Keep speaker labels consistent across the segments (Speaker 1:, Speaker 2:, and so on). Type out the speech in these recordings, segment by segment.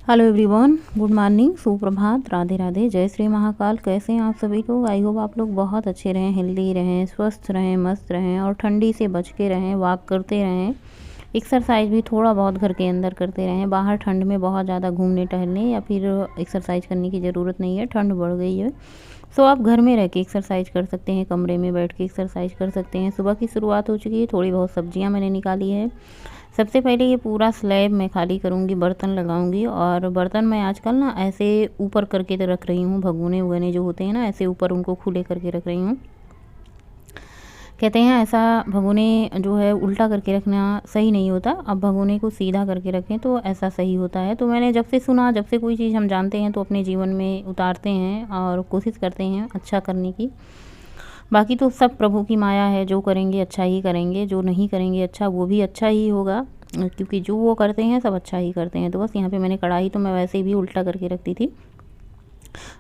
Speaker 1: Hello everyone, good morning, सुप्रभात, राधे राधे, जय श्री महाकाल। कैसे हैं आप सभी लोग? आई होप आप लोग बहुत अच्छे रहें, हेल्दी रहें, स्वस्थ रहें, मस्त रहें और ठंडी से बच के रहें। वॉक करते रहें, एक्सरसाइज भी थोड़ा बहुत घर के अंदर करते रहें। बाहर ठंड में बहुत ज़्यादा घूमने टहलने या फिर एक्सरसाइज करने की ज़रूरत नहीं है, ठंड बढ़ गई है। सो आप घर में रह के एक्सरसाइज कर सकते हैं, कमरे में बैठ के एक्सरसाइज कर सकते हैं। सुबह की शुरुआत हो चुकी है, थोड़ी बहुत सब्जियां मैंने निकाली है। सबसे पहले ये पूरा स्लैब मैं खाली करूँगी, बर्तन लगाऊंगी। और बर्तन मैं आजकल ना ऐसे ऊपर करके तो रख रही हूँ, भगोने वगोने जो होते हैं ना, ऐसे ऊपर उनको खुले करके रख रही हूँ। कहते हैं ऐसा भगोने जो है उल्टा करके रखना सही नहीं होता, अब भगोने को सीधा करके रखें तो ऐसा सही होता है। तो मैंने जब से सुना, जब से कोई चीज़ हम जानते हैं तो अपने जीवन में उतारते हैं और कोशिश करते हैं अच्छा करने की। बाकी तो सब प्रभु की माया है, जो करेंगे अच्छा ही करेंगे, जो नहीं करेंगे अच्छा वो भी अच्छा ही होगा, क्योंकि जो वो करते हैं सब अच्छा ही करते हैं। तो बस यहाँ पे मैंने कढ़ाई तो मैं वैसे भी उल्टा करके रखती थी।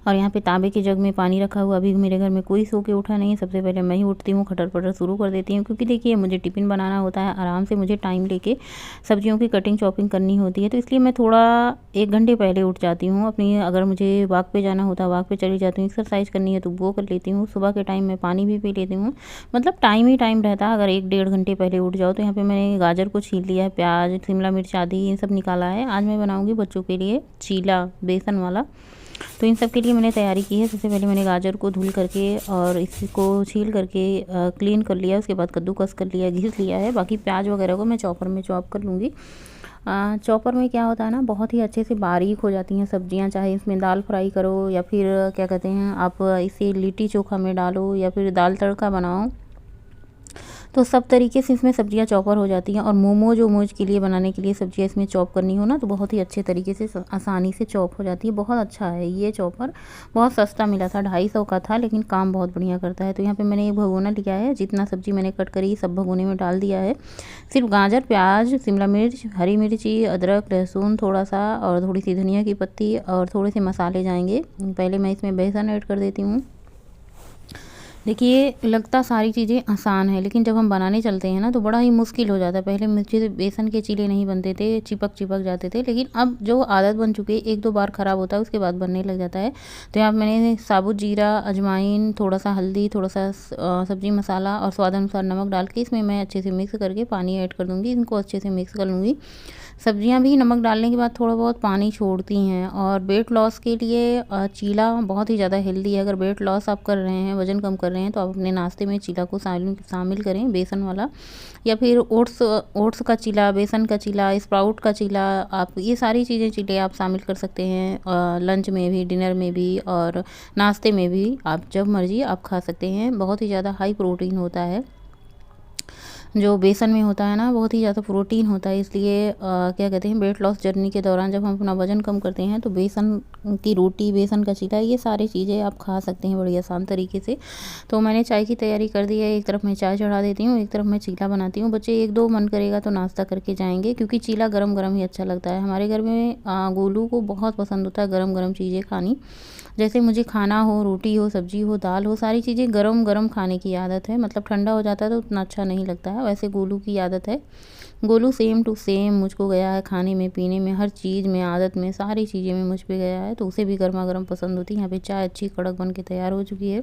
Speaker 1: और यहाँ पे तांबे के जग में पानी रखा हुआ। अभी मेरे घर में कोई सो के उठा नहीं है, सबसे पहले मैं ही उठती हूँ, खटर पटर शुरू कर देती हूँ। क्योंकि देखिए मुझे टिफ़िन बनाना होता है, आराम से मुझे टाइम लेके सब्जियों की कटिंग चॉपिंग करनी होती है। तो इसलिए मैं थोड़ा 1 घंटे पहले उठ जाती हूँ। अपनी अगर मुझे वॉक पे जाना होता है वॉक पे चली जाती हूँ, एक्सरसाइज करनी है तो वो कर लेती हूँ। सुबह के टाइम में पानी भी पी लेती हूँ, मतलब टाइम ही टाइम रहता है अगर 1 डेढ़ घंटे पहले उठ जाओ। तो यहाँ पे मैंने गाजर को छील लिया है, प्याज, शिमला मिर्च आदि ये सब निकाला है। आज मैं बनाऊँगी बच्चों के लिए चीला बेसन वाला, तो इन सब के लिए मैंने तैयारी की है। सबसे पहले मैंने गाजर को धुल करके और इसको छील करके क्लीन कर लिया। उसके बाद कद्दूकस कर लिया, घिस लिया है। बाकी प्याज वगैरह को मैं चॉपर में चॉप कर लूँगी। चॉपर में क्या होता है ना, बहुत ही अच्छे से बारीक हो जाती हैं सब्जियां। चाहे इसमें दाल फ्राई करो या फिर क्या कहते हैं आप इसे लिट्टी चोखा में डालो या फिर दाल तड़का बनाओ, तो सब तरीके से इसमें सब्जियां चॉपर हो जाती हैं। और मोमोज वोमोज के लिए बनाने के लिए सब्जियां इसमें चॉप करनी हो ना, तो बहुत ही अच्छे तरीके से आसानी से चॉप हो जाती है। बहुत अच्छा है ये चॉपर, बहुत सस्ता मिला था, 250 का था, लेकिन काम बहुत बढ़िया करता है। तो यहाँ पे मैंने एक भगोना लिया है, जितना सब्जी मैंने कट करी सब भगोने में डाल दिया है। सिर्फ गाजर, प्याज, शिमला मिर्च, हरी मिर्ची, अदरक, लहसुन थोड़ा सा और थोड़ी सी धनिया की पत्ती और थोड़े से मसाले जाएंगे। पहले मैं इसमें बेसन ऐड कर देती हूँ। देखिए लगता सारी चीज़ें आसान है, लेकिन जब हम बनाने चलते हैं ना तो बड़ा ही मुश्किल हो जाता है। पहले मुझे बेसन के चीले नहीं बनते थे, चिपक चिपक जाते थे, लेकिन अब जो आदत बन चुकी है, 1-2 बार ख़राब होता है उसके बाद बनने लग जाता है। तो यहाँ मैंने साबुत जीरा, अजवाइन, थोड़ा सा हल्दी, थोड़ा सा सब्ज़ी मसाला और स्वाद अनुसार नमक डाल के इसमें मैं अच्छे से मिक्स करके पानी ऐड कर दूँगी। इनको अच्छे से मिक्स कर लूँगी। सब्जियां भी नमक डालने के बाद थोड़ा बहुत पानी छोड़ती हैं। और वेट लॉस के लिए चीला बहुत ही ज़्यादा हेल्दी है। अगर वेट लॉस आप कर रहे हैं, वज़न कम कर रहे हैं, तो आप अपने नाश्ते में चीला को शामिल करें, बेसन वाला या फिर ओट्स ओट्स का चीला, बेसन का चीला, स्प्राउट का चीला, आप ये सारी चीज़ें चीले आप शामिल कर सकते हैं। लंच में भी, डिनर में भी और नाश्ते में भी आप जब मर्जी आप खा सकते हैं। बहुत ही ज़्यादा हाई प्रोटीन होता है जो बेसन में होता है ना, बहुत ही ज़्यादा प्रोटीन होता है। इसलिए क्या कहते हैं वेट लॉस जर्नी के दौरान जब हम अपना वज़न कम करते हैं तो बेसन की रोटी, बेसन का चीला, ये सारी चीज़ें आप खा सकते हैं बड़ी आसान तरीके से। तो मैंने चाय की तैयारी कर दी है, एक तरफ मैं चाय चढ़ा देती हूँ, एक तरफ मैं चीला बनाती हूँ। बच्चे 1-2 मन करेगा तो नाश्ता करके जाएंगे, क्योंकि चीला गरम गरम ही अच्छा लगता है। हमारे घर में गोलू को बहुत पसंद होता है गरम गरम चीज़ें खानी। जैसे मुझे खाना हो, रोटी हो, सब्जी हो, दाल हो, सारी चीज़ें गरम गरम खाने की आदत है। मतलब ठंडा हो जाता है तो उतना अच्छा नहीं लगता है, वैसे गोलू की आदत है। गोलू सेम टू सेम मुझको गया है, खाने में, पीने में, हर चीज़ में, आदत में, सारी चीज़ें में मुझ पे गया है। तो उसे भी गर्मा गर्म पसंद होती है। यहाँ पे चाय अच्छी कड़क बन के तैयार हो चुकी है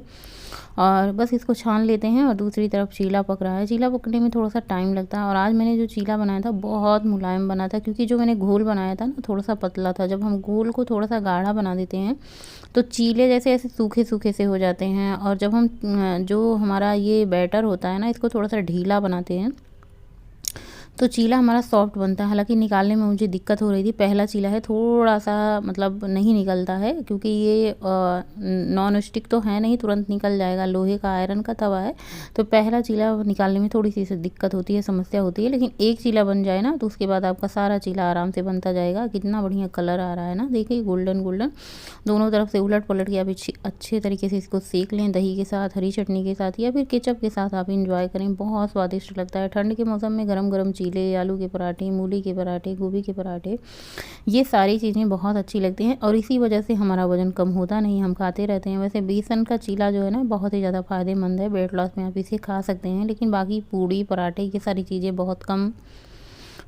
Speaker 1: और बस इसको छान लेते हैं। और दूसरी तरफ चीला पक रहा है। चीला पकने में थोड़ा सा टाइम लगता है। और आज मैंने जो चीला बनाया था बहुत मुलायम बना था, क्योंकि जो मैंने घोल बनाया था ना थोड़ा सा पतला था। जब हम घोल को थोड़ा सा गाढ़ा बना देते हैं तो चीले जैसे ऐसे सूखे सूखे से हो जाते हैं। और जब हम जो हमारा ये बैटर होता है ना, इसको थोड़ा सा ढीला बनाते हैं तो चीला हमारा सॉफ्ट बनता है। हालांकि निकालने में मुझे दिक्कत हो रही थी, पहला चीला है, थोड़ा सा मतलब नहीं निकलता है, क्योंकि ये नॉन स्टिक तो है नहीं, तुरंत निकल जाएगा, लोहे का आयरन का तवा है। तो पहला चीला निकालने में थोड़ी सी दिक्कत होती है, समस्या होती है। लेकिन एक चीला बन जाए ना तो उसके बाद आपका सारा चीला आराम से बनता जाएगा। कितना बढ़िया कलर आ रहा है ना, देखिए गोल्डन गोल्डन, दोनों तरफ से उलट पलट के आप अच्छे तरीके से इसको सेक लें, दही के साथ, हरी चटनी के साथ या फिर केचप के साथ आप इंजॉय करें, बहुत स्वादिष्ट लगता है। ठंड के मौसम में गरम गरम चीले, आलू के पराठे, मूली के पराठे, गोभी के पराठे, ये सारी चीज़ें बहुत अच्छी लगती हैं। और इसी वजह से हमारा वज़न कम होता नहीं, हम खाते रहते हैं। वैसे बेसन का चीला जो है ना बहुत ही ज़्यादा फ़ायदेमंद है, वेट लॉस में आप इसे खा सकते हैं। लेकिन बाकी पूड़ी, पराठे, ये सारी चीज़ें बहुत कम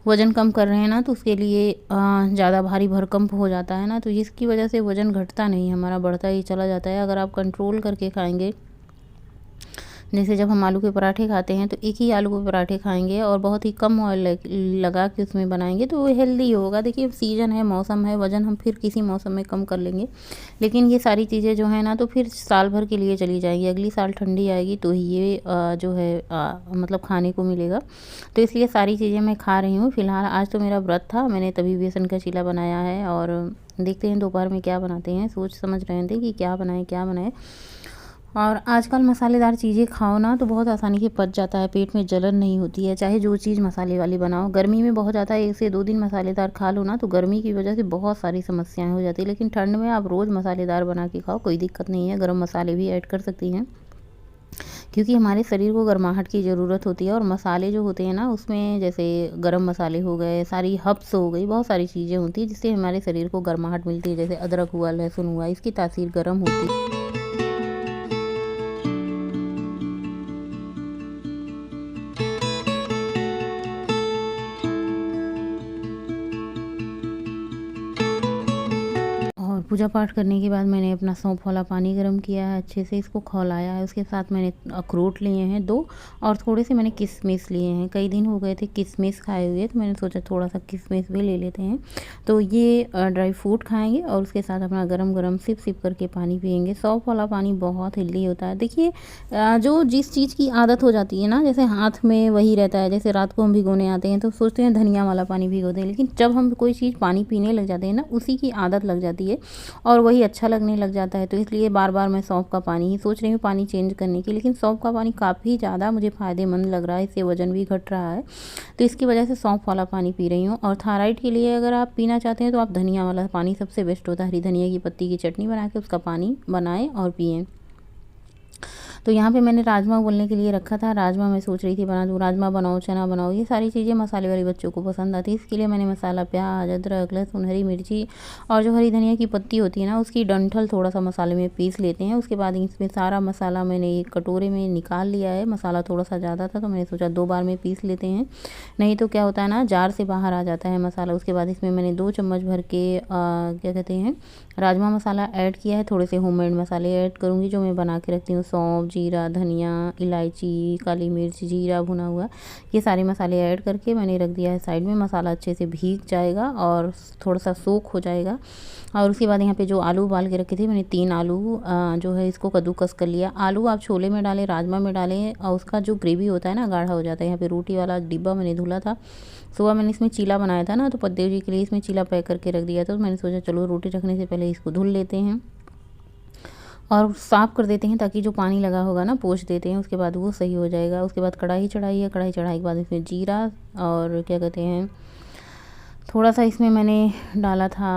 Speaker 1: वज़न कम कर रहे हैं ना, तो उसके लिए ज़्यादा भारी भरकम हो जाता है ना, तो इसकी वजह से वज़न घटता नहीं, हमारा बढ़ता ही चला जाता है। अगर आप कंट्रोल करके खाएँगे, जैसे जब हम आलू के पराठे खाते हैं तो एक ही आलू के पराठे खाएंगे और बहुत ही कम ऑयल लगा के उसमें बनाएंगे तो वो हेल्दी होगा। देखिए सीज़न है, मौसम है, वज़न हम फिर किसी मौसम में कम कर लेंगे, लेकिन ये सारी चीज़ें जो है ना तो फिर साल भर के लिए चली जाएंगी। अगली साल ठंडी आएगी तो ये जो है मतलब खाने को मिलेगा। तो इसलिए सारी चीज़ें मैं खा रही हूँ। फ़िलहाल आज तो मेरा व्रत था, मैंने तभी बेसन का चीला बनाया है और देखते हैं दोपहर में क्या बनाते हैं। सोच समझ रहे थे कि क्या बनाए। और आजकल मसालेदार चीज़ें खाओ ना तो बहुत आसानी से पच जाता है, पेट में जलन नहीं होती है, चाहे जो चीज़ मसाले वाली बनाओ। गर्मी में बहुत ज़्यादा 1 से 2 दिन मसालेदार खा लो ना तो गर्मी की वजह से बहुत सारी समस्याएं हो जाती है, लेकिन ठंड में आप रोज़ मसालेदार बना के खाओ, कोई दिक्कत नहीं है। गरम मसाले भी ऐड कर सकती हैं, क्योंकि हमारे शरीर को गर्माहट की ज़रूरत होती है। और मसाले जो होते हैं ना उसमें जैसे गरम मसाले हो गए, सारी हर्ब्स हो गई, बहुत सारी चीज़ें होती हैं जिससे हमारे शरीर को गर्माहट मिलती है। जैसे अदरक हुआ, लहसुन हुआ, इसकी तासीर गर्म होती है। और पूजा पाठ करने के बाद मैंने अपना सौंफ वाला पानी गर्म किया है, अच्छे से इसको खौलाया है। उसके साथ मैंने अखरोट लिए हैं 2 और थोड़े से मैंने किशमिश लिए हैं। कई दिन हो गए थे किशमिश खाए हुए, तो मैंने सोचा थोड़ा सा किशमिश भी ले लेते हैं। तो ये ड्राई फ्रूट खाएंगे और उसके साथ अपना गरम गरम सिप सिप करके पानी पियेंगे। सौंफ वाला पानी बहुत हेल्दी होता है। देखिए जो जिस चीज़ की आदत हो जाती है ना, जैसे हाथ में वही रहता है, जैसे रात को हम भिगोने आते हैं तो सोचते हैं धनिया वाला पानी भिगोते हैं, लेकिन जब हम कोई चीज़ पानी पीने लग जाते हैं ना, उसी की आदत लग जाती है और वही अच्छा लगने लग जाता है। तो इसलिए बार-बार मैं सौंफ का पानी ही सोच रही हूँ पानी चेंज करने की, लेकिन सौंफ का पानी काफ़ी ज़्यादा मुझे फ़ायदेमंद लग रहा है, इससे वज़न भी घट रहा है। तो इसकी वजह से सौंफ वाला पानी पी रही हूँ। और थायराइड के लिए अगर आप पीना चाहते हैं तो आप धनिया वाला पानी सबसे बेस्ट होता है। हरी धनिया की पत्ती की चटनी बना के उसका पानी बनाएँ और पिएँ। तो यहाँ पे मैंने राजमा उबलने के लिए रखा था। राजमा मैं सोच रही थी बना दूँ, राजमा बनाओ, चना बनाओ, ये सारी चीज़ें मसाले वाली बच्चों को पसंद आती है। इसके लिए मैंने मसाला प्याज, अदरक, लहसुन, हरी मिर्ची और जो हरी धनिया की पत्ती होती है ना उसकी डंठल थोड़ा सा मसाले में पीस लेते हैं। उसके बाद इसमें सारा मसाला मैंने एक कटोरे में निकाल लिया है। मसाला थोड़ा सा ज़्यादा था तो मैंने सोचा 2 बार में पीस लेते हैं, नहीं तो क्या होता है ना जार से बाहर आ जाता है मसाला। उसके बाद इसमें मैंने 2 चम्मच भर के क्या कहते हैं राजमा मसाला ऐड किया है। थोड़े से होममेड मसाले ऐड करूँगी जो मैं बना के रखती हूँ, सौंफ, जीरा, धनिया, इलायची, काली मिर्च, जीरा भुना हुआ, ये सारे मसाले ऐड करके मैंने रख दिया है साइड में। मसाला अच्छे से भीग जाएगा और थोड़ा सा सोख हो जाएगा। और उसके बाद यहाँ पे जो आलू उबाल के रखे थे मैंने 3 आलू जो है इसको कद्दूकस कर लिया। आलू आप छोले में डालें, राजमा में डालें और उसका जो ग्रेवी होता है ना गाढ़ा हो जाता है। यहाँ पे रोटी वाला डिब्बा मैंने धुला था, सुबह मैंने इसमें चीला बनाया था ना तो पद्देव जी के लिए इसमें चीला पैक करके रख दिया था। तो मैंने सोचा चलो रोटी रखने से पहले इसको धुल लेते हैं और साफ़ कर देते हैं, ताकि जो पानी लगा होगा ना पोंछ देते हैं, उसके बाद वो सही हो जाएगा। उसके बाद कढ़ाई चढ़ाई है, कढ़ाई चढ़ाई के बाद इसमें जीरा और क्या कहते हैं थोड़ा सा इसमें मैंने डाला था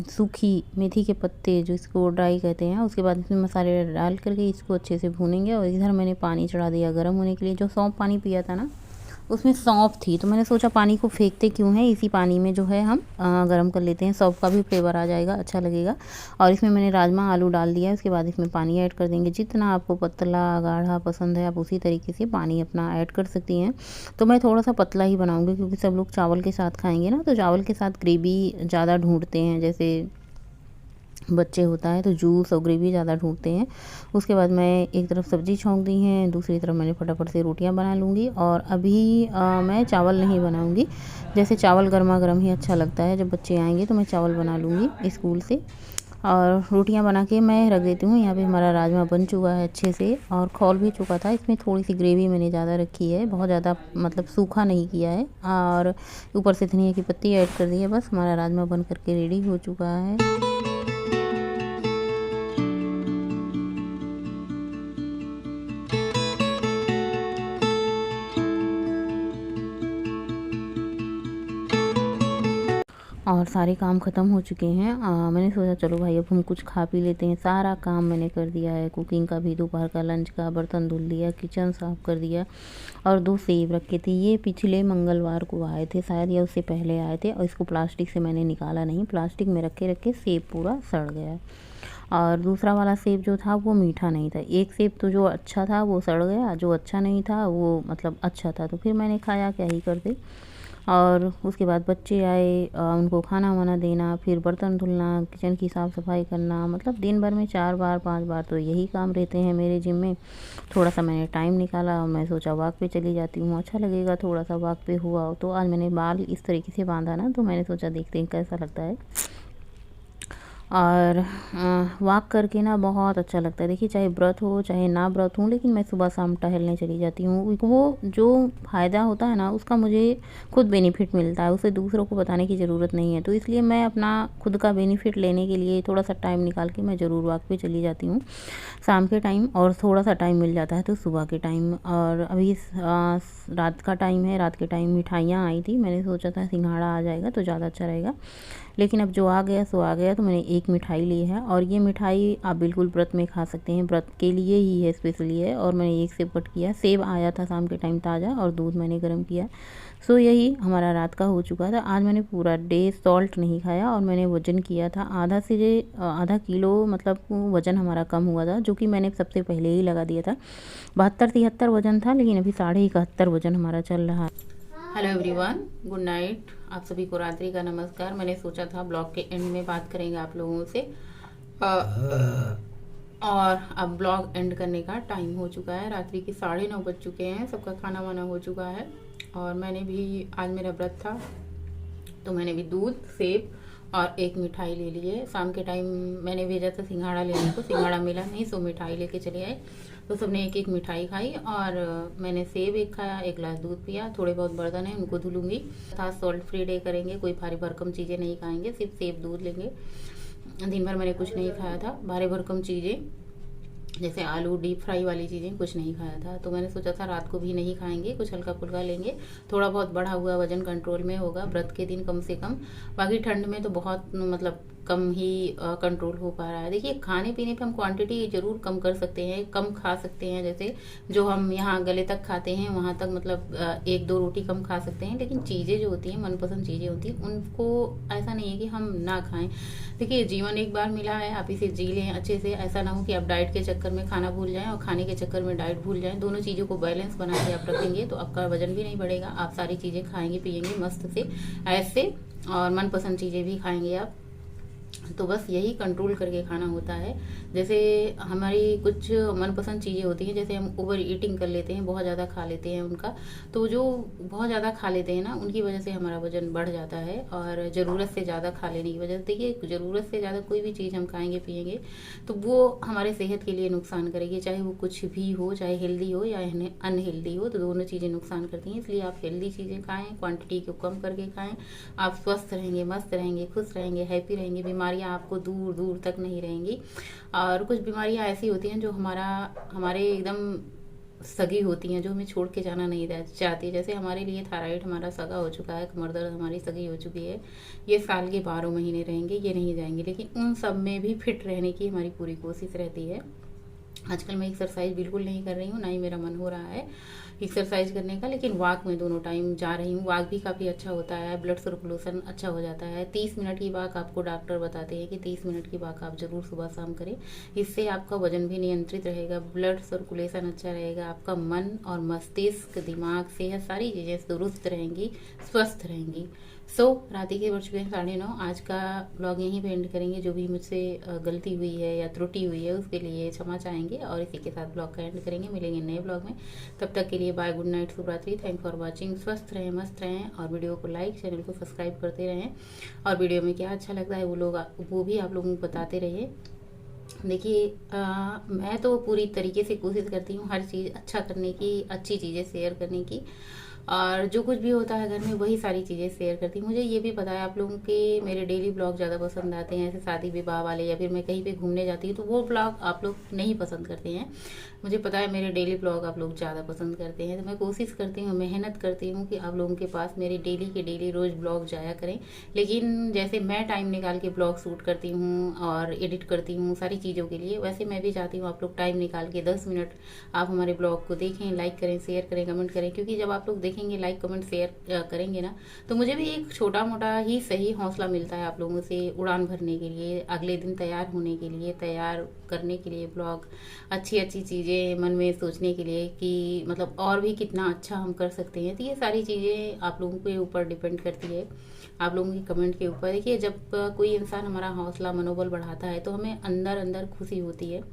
Speaker 1: सूखी मेथी के पत्ते जो इसको ड्राई कहते हैं। उसके बाद इसमें मसाले डाल करके इसको अच्छे से भूनेंगे। और इधर मैंने पानी चढ़ा दिया गर्म होने के लिए। जो सौंफ पानी पिया था ना उसमें सौंफ थी, तो मैंने सोचा पानी को फेंकते क्यों है, इसी पानी में जो है हम गरम कर लेते हैं, सौंफ का भी फ्लेवर आ जाएगा, अच्छा लगेगा। और इसमें मैंने राजमा आलू डाल दिया है। उसके बाद इसमें पानी ऐड कर देंगे, जितना आपको पतला गाढ़ा पसंद है आप उसी तरीके से पानी अपना ऐड कर सकती हैं। तो मैं थोड़ा सा पतला ही बनाऊँगी क्योंकि सब लोग चावल के साथ खाएँगे ना, तो चावल के साथ ग्रेवी ज़्यादा ढूँढते हैं, जैसे बच्चे होता है तो जूस और ग्रेवी ज़्यादा ढूंढते हैं। उसके बाद मैं एक तरफ सब्ज़ी छौंक दी है, दूसरी तरफ मैंने फटाफट से रोटियां बना लूँगी। और अभी मैं चावल नहीं बनाऊँगी, जैसे चावल गर्मा गर्म ही अच्छा लगता है। जब बच्चे आएंगे तो मैं चावल बना लूँगी स्कूल से और रोटियां बना के मैं रख देती हूँ। यहाँ पे हमारा राजमा बन चुका है अच्छे से और खौल भी चुका था। इसमें थोड़ी सी ग्रेवी मैंने ज़्यादा रखी है, बहुत ज़्यादा मतलब सूखा नहीं किया है। और ऊपर से धनिया की पत्ती ऐड कर दी है। बस हमारा राजमा बन करके रेडी हो चुका है। और सारे काम ख़त्म हो चुके हैं। मैंने सोचा चलो भाई अब हम कुछ खा पी लेते हैं। सारा काम मैंने कर दिया है, कुकिंग का भी, दोपहर का लंच का, बर्तन धुल दिया, किचन साफ़ कर दिया। और 2 सेब रखे थे, ये पिछले मंगलवार को आए थे शायद या उससे पहले आए थे। और इसको प्लास्टिक से मैंने निकाला नहीं, प्लास्टिक में रखे रखे सेब पूरा सड़ गया। और दूसरा वाला सेब जो था वो मीठा नहीं था। एक सेब तो जो अच्छा था वो सड़ गया, जो अच्छा नहीं था वो मतलब अच्छा था, तो फिर मैंने खाया, क्या ही करते। और उसके बाद बच्चे आए, उनको खाना वाना देना, फिर बर्तन धुलना, किचन की साफ़ सफाई करना, मतलब दिन भर में 4 बार 5 बार तो यही काम रहते हैं मेरे जिम में। थोड़ा सा मैंने टाइम निकाला और मैं सोचा वॉक पे चली जाती हूँ, अच्छा लगेगा थोड़ा सा वॉक पे हुआ। तो आज मैंने बाल इस तरीके से बांधा ना, तो मैंने सोचा देखते हैं कैसा लगता है। और वॉक करके ना बहुत अच्छा लगता है। देखिए चाहे व्रत हो चाहे ना व्रत हो, लेकिन मैं सुबह शाम टहलने चली जाती हूँ। वो जो फ़ायदा होता है ना उसका मुझे खुद बेनिफिट मिलता है, उसे दूसरों को बताने की ज़रूरत नहीं है। तो इसलिए मैं अपना खुद का बेनिफिट लेने के लिए थोड़ा सा टाइम निकाल के मैं ज़रूर वॉक पे चली जाती हूँ शाम के टाइम, और थोड़ा सा टाइम मिल जाता है तो सुबह के टाइम। और अभी रात का टाइम है, रात के टाइम मिठाइयाँ आई थी, मैंने सोचा था सिंघाड़ा आ जाएगा तो ज़्यादा अच्छा रहेगा, लेकिन अब जो आ गया सो आ गया। तो मैंने एक मिठाई ली है, और ये मिठाई आप बिल्कुल व्रत में खा सकते हैं, व्रत के लिए ही है, स्पेशली है। और मैंने एक सेब कट किया, सेब आया था शाम के टाइम ताज़ा, और दूध मैंने गर्म किया। सो यही हमारा रात का हो चुका था। आज मैंने पूरा डे सॉल्ट नहीं खाया, और मैंने वज़न किया था आधा किलो, मतलब वज़न हमारा कम हुआ था, जो कि मैंने सबसे पहले ही लगा दिया था। 72-73 वज़न था, लेकिन अभी 71.5 वज़न हमारा चल रहा है। Hello everyone, good night. आप सभी को रात्रि का नमस्कार। मैंने सोचा था ब्लॉग के एंड में बात करेंगे आप लोगों से, और अब ब्लॉग एंड करने का टाइम हो चुका है। रात्रि के 9:30 बज चुके हैं, सबका खाना वाना हो चुका है। और मैंने भी, आज मेरा व्रत था तो मैंने भी दूध, सेब और एक मिठाई ले ली है। शाम के टाइम मैंने भेजा था सिंघाड़ा लेने को, सिंघाड़ा मिला नहीं, सो मिठाई लेके चले आए। तो सबने एक एक मिठाई खाई, और मैंने सेब एक खाया, एक गिलास दूध पिया। थोड़े बहुत बर्तन हैं उनको धुलूंगी। था सॉल्ट फ्री डे करेंगे, कोई भारी भरकम चीज़ें नहीं खाएंगे, सिर्फ सेब दूध लेंगे। दिन भर मैंने कुछ नहीं खाया था, भारी भरकम चीज़ें जैसे आलू डीप फ्राई वाली चीज़ें कुछ नहीं खाया था। तो मैंने सोचा था रात को भी नहीं खाएंगे, कुछ हल्का फुल्का लेंगे, थोड़ा बहुत बढ़ा हुआ वजन कंट्रोल में होगा व्रत के दिन कम से कम। बाकी ठंड में तो बहुत मतलब कम ही कंट्रोल हो पा रहा है। देखिए खाने पीने पे हम क्वांटिटी जरूर कम कर सकते हैं, कम खा सकते हैं। जैसे जो हम यहाँ गले तक खाते हैं वहाँ तक मतलब 1-2 रोटी कम खा सकते हैं, लेकिन चीज़ें जो होती हैं, मनपसंद चीज़ें होती हैं, उनको ऐसा नहीं है कि हम ना खाएं। देखिए जीवन एक बार मिला है, आप इसे जी लें अच्छे से। ऐसा ना हो कि आप डाइट के चक्कर में खाना भूल जाएं और खाने के चक्कर में डाइट भूल जाएं। दोनों चीज़ों को बैलेंस बना के आप रखेंगे तो आपका वजन भी नहीं बढ़ेगा, आप सारी चीज़ें खाएंगे पिएंगे मस्त से ऐसे, और मनपसंद चीज़ें भी खाएंगे आप। तो बस यही कंट्रोल करके खाना होता है। जैसे हमारी कुछ मनपसंद चीज़ें होती हैं, जैसे हम ओवर ईटिंग कर लेते हैं, बहुत ज़्यादा खा लेते हैं उनका, तो जो बहुत ज़्यादा खा लेते हैं ना उनकी वजह से हमारा वजन बढ़ जाता है। और ज़रूरत से ज़्यादा खा लेने की वजह से, देखिए ज़रूरत से ज़्यादा कोई भी चीज़ हम खाएंगे पिएंगे तो वो हमारे सेहत के लिए नुकसान करेगी, चाहे वो कुछ भी हो, चाहे हेल्दी हो या अनहेल्दी हो, तो दोनों चीज़ें नुकसान करती हैं। इसलिए आप हेल्दी चीज़ें खाएँ, क्वान्टिटी को कम करके खाएँ, आप स्वस्थ रहेंगे, मस्त रहेंगे, खुश रहेंगे, हैप्पी रहेंगे, बीमारियाँ आपको दूर दूर तक नहीं रहेंगी। और कुछ बीमारियां ऐसी होती हैं जो हमारे एकदम सगी होती हैं, जो हमें छोड़ के जाना नहीं चाहती। जैसे हमारे लिए थायराइड हमारा सगा हो चुका है, कमर दर्द हमारी सगी हो चुकी है, ये साल के 12 महीने रहेंगे, ये नहीं जाएंगे। लेकिन उन सब में भी फिट रहने की हमारी पूरी कोशिश रहती है। आजकल मैं एक्सरसाइज बिल्कुल नहीं कर रही हूँ, ना ही मेरा मन हो रहा है एक्सरसाइज करने का, लेकिन वॉक में दोनों टाइम जा रही हूँ। वॉक भी काफ़ी अच्छा होता है, ब्लड सर्कुलेशन अच्छा हो जाता है। 30 मिनट की वॉक आपको डॉक्टर बताते हैं कि 30 मिनट की वॉक आप जरूर सुबह शाम करें। इससे आपका वजन भी नियंत्रित रहेगा, ब्लड सर्कुलेशन अच्छा रहेगा, आपका मन और मस्तिष्क, दिमाग, सेहत सारी चीज़ें दुरुस्त रहेंगी, स्वस्थ रहेंगी। रात के बज चुके हैं 9:30। आज का ब्लॉग यहीं पे एंड करेंगे। जो भी मुझसे गलती हुई है या त्रुटि हुई है उसके लिए क्षमा चाहेंगे, और इसी के साथ ब्लॉग का एंड करेंगे। मिलेंगे नए ब्लॉग में, तब तक के लिए बाय, गुड नाइट, शुभ रात्रि, थैंक फॉर वॉचिंग। स्वस्थ रहें, मस्त रहें, और वीडियो को लाइक, चैनल को सब्सक्राइब करते रहें। और वीडियो में क्या अच्छा लगता है वो भी आप लोगों को बताते रहिए। देखिए मैं तो पूरी तरीके से कोशिश करती हूँ हर चीज़ अच्छा करने की, अच्छी चीज़ें शेयर करने की, और जो कुछ भी होता है घर में वही सारी चीज़ें शेयर करती हूँ। मुझे ये भी पता है आप लोगों के मेरे डेली ब्लॉग ज़्यादा पसंद आते हैं, ऐसे शादी विवाह वाले, या फिर मैं कहीं पे घूमने जाती हूँ तो वो ब्लॉग आप लोग नहीं पसंद करते हैं। मुझे पता है मेरे डेली ब्लॉग आप लोग ज़्यादा पसंद करते हैं, तो मैं कोशिश करती हूँ, मेहनत करती हूँ कि आप लोगों के पास मेरे डेली के डेली रोज़ ब्लॉग जाया करें। लेकिन जैसे मैं टाइम निकाल के ब्लॉग शूट करती हूँ और एडिट करती हूँ सारी चीज़ों के लिए, वैसे मैं भी चाहती हूँ आप लोग टाइम निकाल के 10 मिनट आप हमारे ब्लॉग को देखें, लाइक करें, शेयर करें, कमेंट करें। क्योंकि जब आप लोग देखें देखेंगे, लाइक कमेंट शेयर करेंगे ना, तो मुझे भी एक छोटा मोटा ही सही हौसला मिलता है आप लोगों से उड़ान भरने के लिए, अगले दिन तैयार होने के लिए, तैयार करने के लिए ब्लॉग, अच्छी अच्छी चीज़ें मन में सोचने के लिए कि मतलब और भी कितना अच्छा हम कर सकते हैं। तो ये सारी चीज़ें आप लोगों के ऊपर डिपेंड करती है, आप लोगों की कमेंट के ऊपर। देखिए, जब कोई इंसान हमारा हौसला मनोबल बढ़ाता है तो हमें अंदर अंदर खुशी होती है,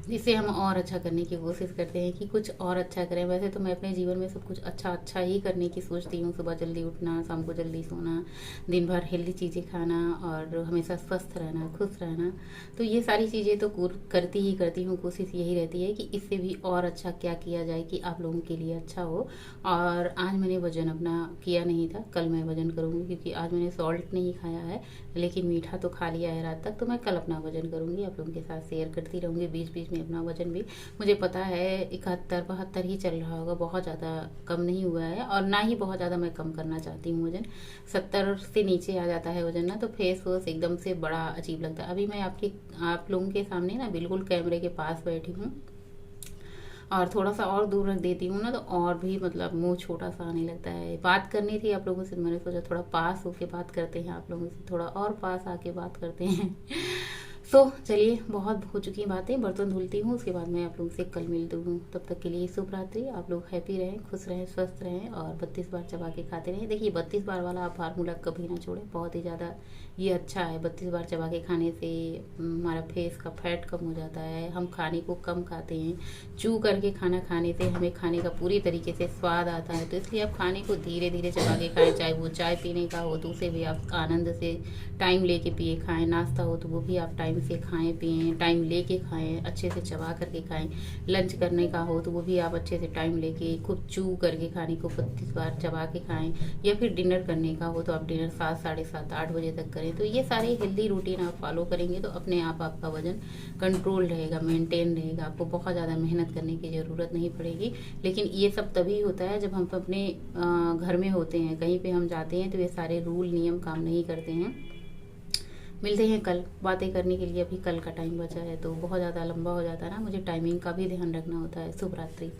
Speaker 1: जिससे हम और अच्छा करने की कोशिश करते हैं कि कुछ और अच्छा करें। वैसे तो मैं अपने जीवन में सब कुछ अच्छा अच्छा ही करने की सोचती हूँ, सुबह जल्दी उठना, शाम को जल्दी सोना, दिन भर हेल्दी चीज़ें खाना और हमेशा स्वस्थ रहना, खुश रहना। तो ये सारी चीज़ें तो करती ही करती हूँ, कोशिश यही रहती है कि इससे भी और अच्छा क्या किया जाए कि आप लोगों के लिए अच्छा हो। और आज मैंने वजन अपना किया नहीं था, कल मैं वजन करूँगी, क्योंकि आज मैंने सॉल्ट नहीं खाया है लेकिन मीठा तो खा लिया है रात तक। तो मैं कल अपना वजन करूँगी, आप लोगों के साथ शेयर करती रहूँगी बीच बीच में अपना वजन भी। मुझे पता है 71-72 ही चल रहा होगा, बहुत ज़्यादा कम नहीं हुआ है और ना ही बहुत ज़्यादा मैं कम करना चाहती हूँ वजन। 70 से नीचे आ जाता है वजन ना तो फेस वॉश एकदम से बड़ा अजीब लगता है। अभी मैं आप लोगों के सामने ना बिल्कुल कैमरे के पास बैठी हूँ और थोड़ा सा और दूर रख देती हूँ ना तो और भी मतलब मुंह छोटा सा आने लगता है। बात करनी थी आप लोगों से, मैंने सोचा थोड़ा पास होके बात करते हैं, आप लोगों से थोड़ा और पास आके बात करते हैं। सो चलिए, बहुत हो चुकी बातें, बर्तन धुलती हूँ, उसके बाद मैं आप लोगों से कल मिलती हूँ। तब तक के लिए शुभ रात्रि। आप लोग हैप्पी रहें, खुश रहें, स्वस्थ रहें और 32 बार चबा के खाते रहें। देखिए 32 बार वाला आप फार्मूला कभी ना छोड़ें, बहुत ही ज़्यादा ये अच्छा है। 32 बार चबा के खाने से हमारा फेस का फैट कम हो जाता है, हम खाने को कम खाते हैं। चू करके खाना खाने से हमें खाने का पूरी तरीके से स्वाद आता है। तो इसलिए आप खाने को धीरे धीरे चबा के खाएं, चाहे वो चाय पीने का हो तो उसे भी आप आनंद से टाइम लेके पिए खाएं, नाश्ता हो तो वो भी आप टाइम से खाएं पिएं, टाइम लेके खाएं, अच्छे से चबा करके खाएं। लंच करने का हो तो वो भी आप अच्छे से टाइम लेके खूब चू करके खाने को 32 बार चबा के खाएं। या फिर डिनर करने का हो तो आप डिनर 7, 7:30, 8 बजे तक करें। तो ये सारे हेल्दी रूटीन आप फॉलो करेंगे तो अपने आप आपका वजन कंट्रोल रहेगा, मेंटेन रहेगा, आपको बहुत ज़्यादा मेहनत करने की ज़रूरत नहीं पड़ेगी। लेकिन ये सब तभी होता है जब हम अपने घर में होते हैं, कहीं पे हम जाते हैं तो ये सारे रूल नियम काम नहीं करते हैं। मिलते हैं कल बातें करने के लिए, अभी कल का टाइम बचा है तो बहुत ज़्यादा लंबा हो जाता है ना, मुझे टाइमिंग का भी ध्यान रखना होता है। शुभ रात्रि।